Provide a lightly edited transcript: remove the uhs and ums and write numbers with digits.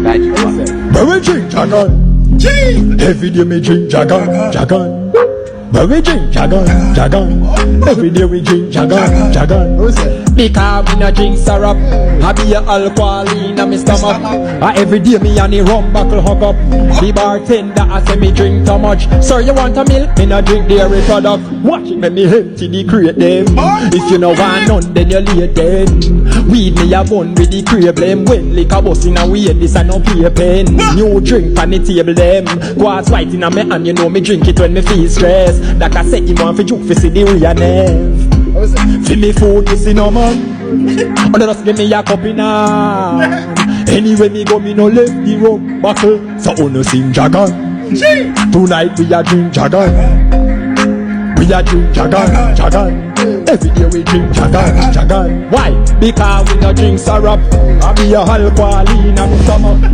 But we drink Jagan. Every day me drink Jagan. But we drink Jagan. Every day we drink Jagan. Because we no drink syrup, I be a alcohol in my stomach. Every day me and the rum buckle hug up. The bartender I say me drink too much. Sir, you want a milk? Me no drink dairy product. Watch it, me empty the crate them. If you no want none, then you late then. Weed me a bun with the crave them. When liquor bus in a way, this a no play pen. New drink on the table them. Quartz white in a me hand, you know me drink it when me feel stress. That I say him want fi juke fi see the real nerve. Fi me food you see no man. And just give me a cup in hand. Anyway me go me no left the rum buckle. So uno sing Jagan. Tonight we a drink Jagan. We a drink Jagan. Every day we drink Jagan. Why? Because we no drink syrup. I be a alcohol in my stomach.